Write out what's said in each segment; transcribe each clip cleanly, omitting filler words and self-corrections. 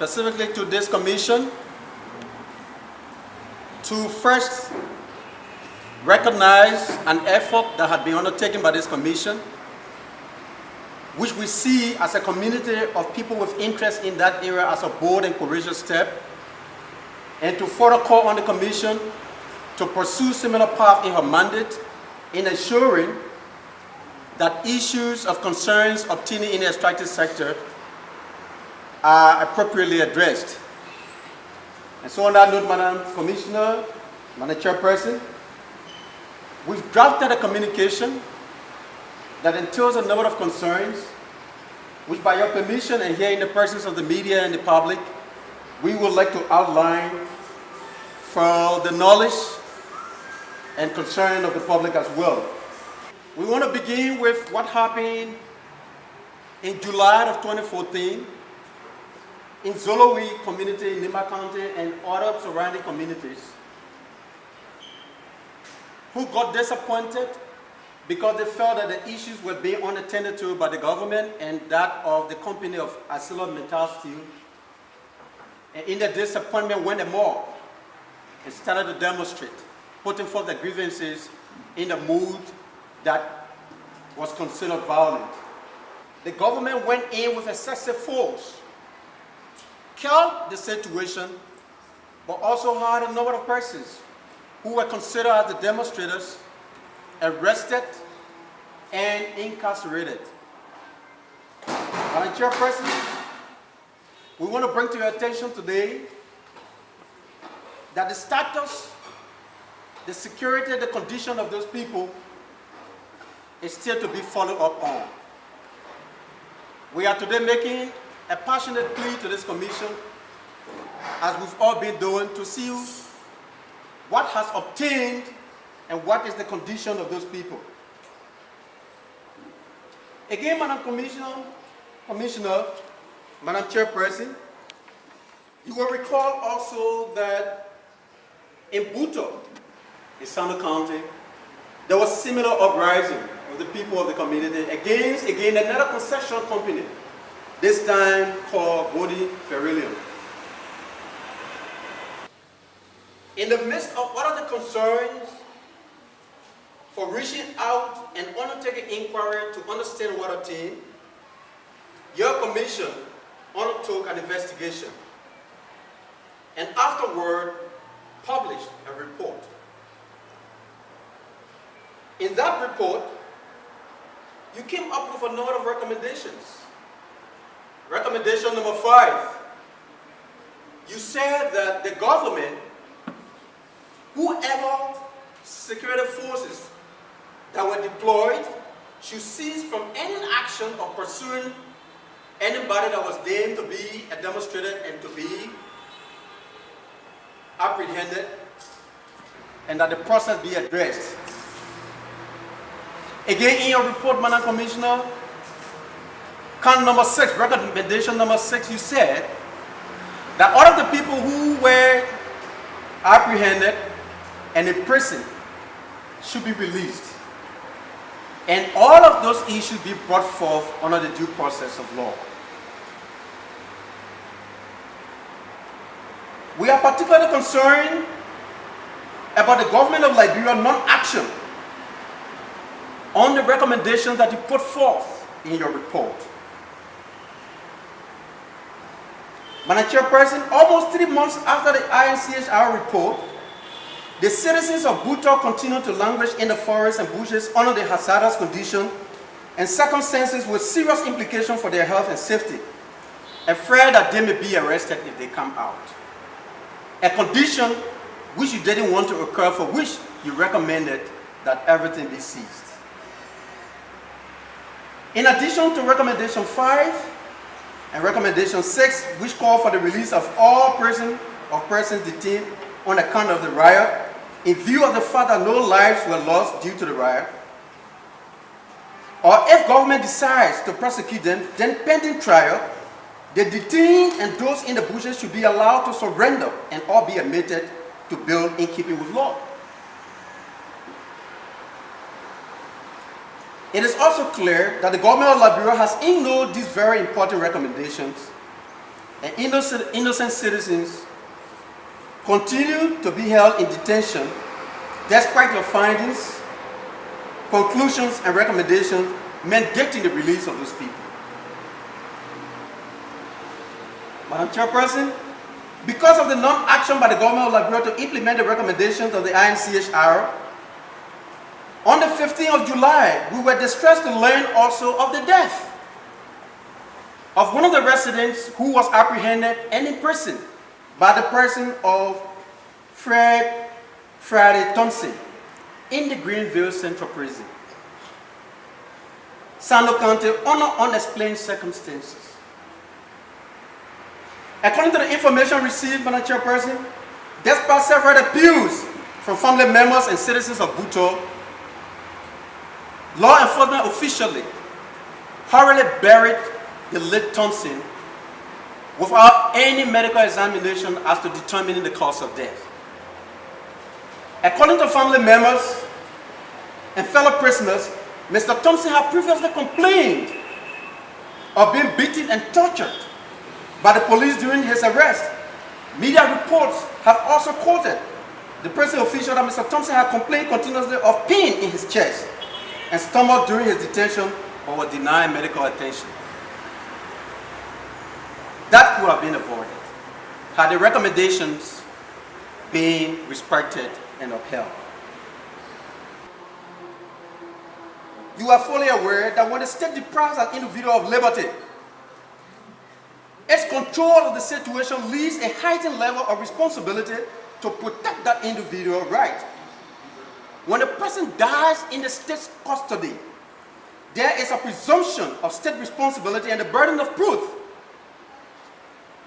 specifically to this commission to first recognize an effort that had been undertaken by this commission, which we see as a community of people with interest in that area as a bold and courageous step, and to further call on the commission to pursue similar path in her mandate in ensuring that issues of concerns obtaining in the extractive sector are appropriately addressed. And so on that note, Madam Commissioner, Madam Chairperson, we've drafted a communication that entails a number of concerns, which by your permission and here in the presence of the media and the public, we would like to outline for the knowledge and concern of the public as well. We want to begin with what happened in July of 2014 in Zolowe community in Nima County and other surrounding communities who got disappointed because they felt that the issues were being unattended to by the government and that of the company of ArcelorMittal Steel. And in their disappointment went amok and started to demonstrate, putting forth their grievances in a mood that was considered violent. The government went in with excessive force, killed the situation, but also had a number of persons who were considered as the demonstrators arrested and incarcerated. Madam Chairperson, we want to bring to your attention today that the status, the security, the condition of those people is still to be followed up on. We are today making a passionate plea to this commission, as we've all been doing, to see what has obtained and what is the condition of those people. Again, Madam Commissioner, Madam Chairperson, you will recall also that in Buto, in Sano County, there was similar uprising of the people of the community against, again, another concession company, this time called Bodi Ferrilium. In the midst of all of the concerns for reaching out and undertaking inquiry to understand what obtained, your commission undertook an investigation and afterward published a report. In that report, you came up with a number of recommendations. Recommendation number 5, you said that the government, whoever security forces that were deployed, should cease from any action of pursuing anybody that was deemed to be a demonstrator and to be apprehended, and that the process be addressed. Again, in your report, Madam Commissioner, count number 6, recommendation number 6, you said that all of the people who were apprehended and imprisoned should be released. And all of those issues be brought forth under the due process of law. We are particularly concerned about the government of Liberia non-action on the recommendations that you put forth in your report. Madam Chairperson, almost 3 months after the INCHR report, the citizens of Buto continue to languish in the forests and bushes under the hazardous condition and circumstances with serious implications for their health and safety, afraid that they may be arrested if they come out. A condition which you didn't want to occur, for which you recommended that everything be seized. In addition to recommendation 5 and recommendation 6, which call for the release of all persons detained on account of the riot, in view of the fact that no lives were lost due to the riot, or if government decides to prosecute them, then pending trial, the detained and those in the bushes should be allowed to surrender and all be admitted to bail in keeping with law. It is also clear that the government of Liberia has ignored these very important recommendations and innocent citizens continue to be held in detention despite your findings, conclusions, and recommendations mandating the release of those people. Madam Chairperson, because of the non-action by the government of Liberia to implement the recommendations of the INCHR, on the 15th of July, we were distressed to learn also of the death of one of the residents who was apprehended and imprisoned by the person of Friday Thompson in the Greenville Central Prison, Sando County, under unexplained circumstances. According to the information received, Madam Chairperson, despite several appeals from family members and citizens of Buto, law enforcement officially hurriedly buried the late Thompson without any medical examination as to determining the cause of death. According to family members and fellow prisoners, Mr. Thompson had previously complained of being beaten and tortured by the police during his arrest. Media reports have also quoted the prison official that Mr. Thompson had complained continuously of pain in his chest and stomach during his detention, but was denied medical attention. That could have been avoided had the recommendations been respected and upheld. You are fully aware that when the state deprives an individual of liberty, its control of the situation leaves a heightened level of responsibility to protect that individual right. When a person dies in the state's custody, there is a presumption of state responsibility, and the burden of proof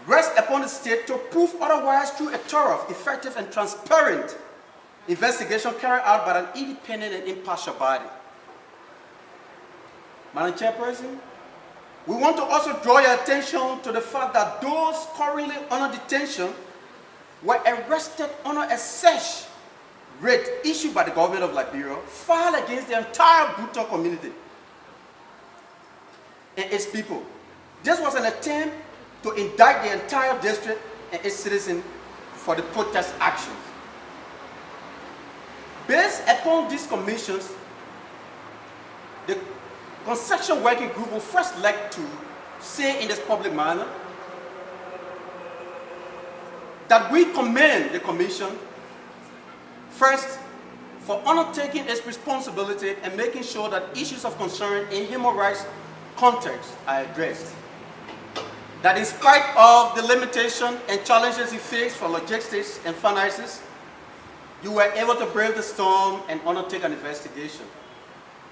rests upon the state to prove otherwise through a thorough, effective, and transparent investigation carried out by an independent and impartial body. Madam Chairperson, we want to also draw your attention to the fact that those currently under detention were arrested under a search writ issued by the government of Liberia, filed against the entire Buto community and its people. This was an attempt to indict the entire district and its citizens for the protest actions. Based upon these commissions, the Concession Working Group will first like to say in this public manner that we commend the Commission first for undertaking its responsibility and making sure that issues of concern in human rights context are addressed. That in spite of the limitation and challenges you face for logistics and finances, you were able to brave the storm and undertake an investigation.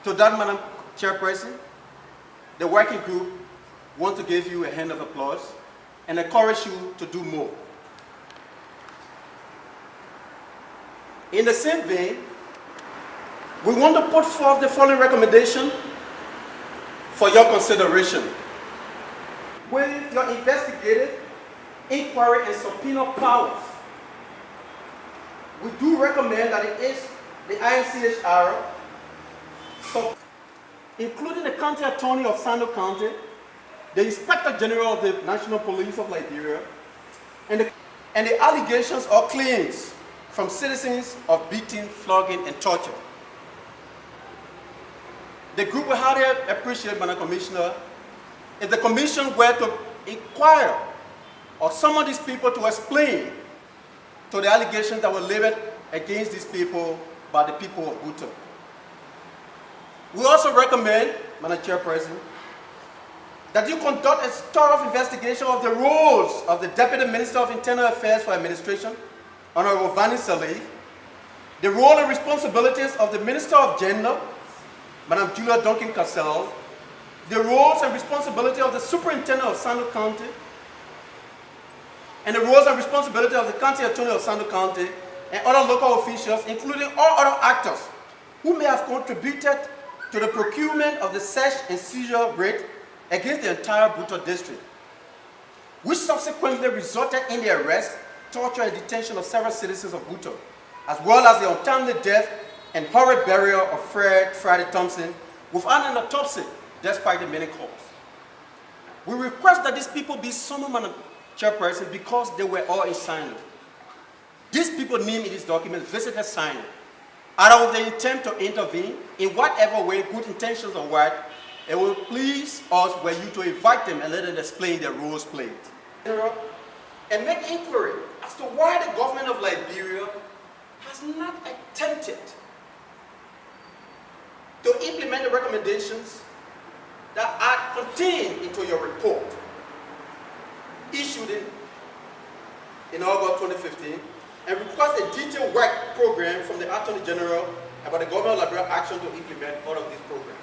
To that, Madam Chairperson, the working group wants to give you a hand of applause and encourage you to do more. In the same vein, we want to put forth the following recommendation for your consideration. With your investigative, inquiry, and subpoena powers, we do recommend that it is the INCHR, including the County Attorney of Sando County, the Inspector General of the National Police of Liberia, and the allegations or claims from citizens of beating, flogging, and torture. The group will highly appreciate, Madam Commissioner, if the Commission were to inquire or summon these people to explain to the allegations that were leveled against these people by the people of Buto. We also recommend, Madam Chairperson, that you conduct a thorough investigation of the roles of the Deputy Minister of Internal Affairs for Administration, Honorable Vani Saleh, the role and responsibilities of the Minister of Gender, Madam Julia Duncan Cassell, the roles and responsibility of the Superintendent of Sando County, and the roles and responsibility of the County Attorney of Sando County and other local officials, including all other actors who may have contributed to the procurement of the search and seizure writ against the entire Buto district, which subsequently resulted in the arrest, torture, and detention of several citizens of Buto, as well as the untimely death and horrid burial of Friday Thompson without an autopsy, despite the many calls. We request that these people be summoned Chairperson, because they were all in signing. These people named in this document visited signing out of the intent to intervene in whatever way, good intentions or what. It will please us were you to invite them and let them explain their roles played. And make inquiry as to why the government of Liberia has not attempted to implement the recommendations that are contained into your report issued in August 2015, and request a detailed work program from the Attorney General about the government of Liberia action to implement all of these programs.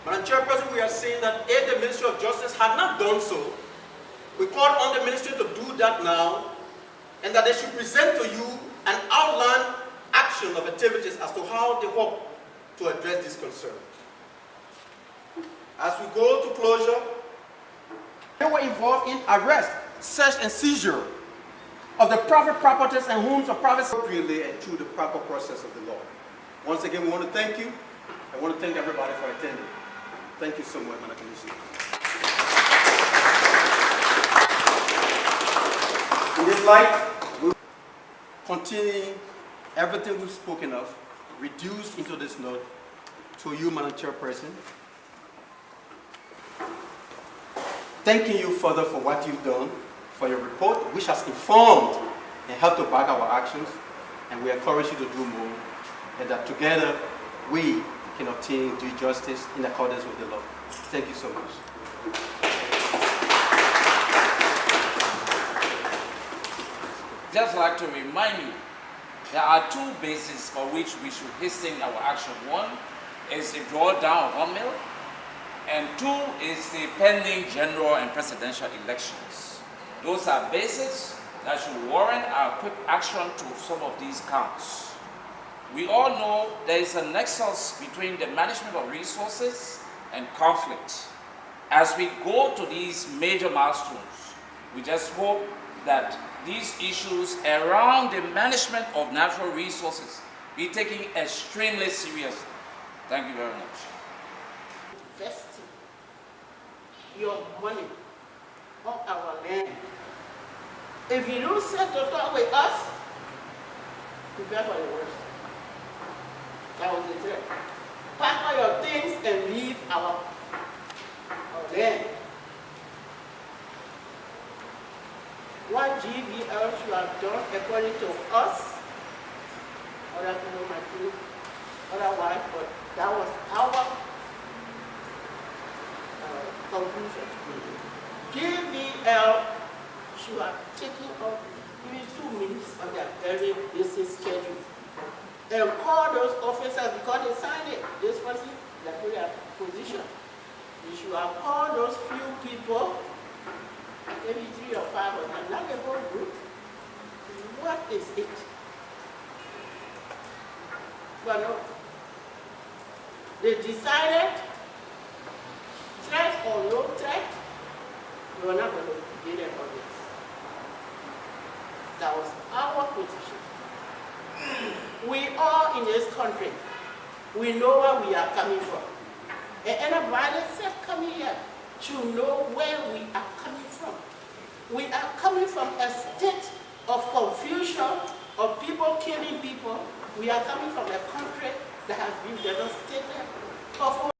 Madam Chairperson, we are saying that if the Ministry of Justice had not done so, we call on the Ministry to do that now, and that they should present to you an outline action of activities as to how they hope to address this concern. As we go to closure, they were involved in arrest, search and seizure of the private properties and homes of private appropriately and through the proper process of the law. Once again, we want to thank you. I want to thank everybody for attending. Thank you so much, Madam Commissioner. In this light, we will continue everything we've spoken of, reduced into this note to you, Madam Chairperson. Thanking you further for what you've done, for your report, which has informed and helped to back our actions, and we encourage you to do more, and that together we can obtain due justice in accordance with the law. Thank you so much. Just like to remind you, there are two bases for which we should hasten our action. One is the drawdown of 1 million, and two is the pending general and presidential elections. Those are bases that should warrant our quick action to some of these counts. We all know there is a nexus between the management of resources and conflict. As we go to these major milestones, we just hope that these issues around the management of natural resources be taken extremely seriously. Thank you very much. Investing your money on our land. If you don't settle down with us, prepare for the worst. That was the threat. Pack all your things and leave our land. What GVL should have done according to us, other people might do otherwise, but that was our conclusion. GVL should have taken up even 2 minutes of their very busy schedule and call those officers because they signed it. This was their position. You should have called those few people, maybe 3 or 5 of them, not the whole group. What is it? Well, no. They decided, threat or no threat, they were not going to get an audience. That was our position. We all in this country, we know where we are coming from. And anybody that's coming here should know where we are coming from. We are coming from a state of confusion, of people killing people. We are coming from a country that has been devastated of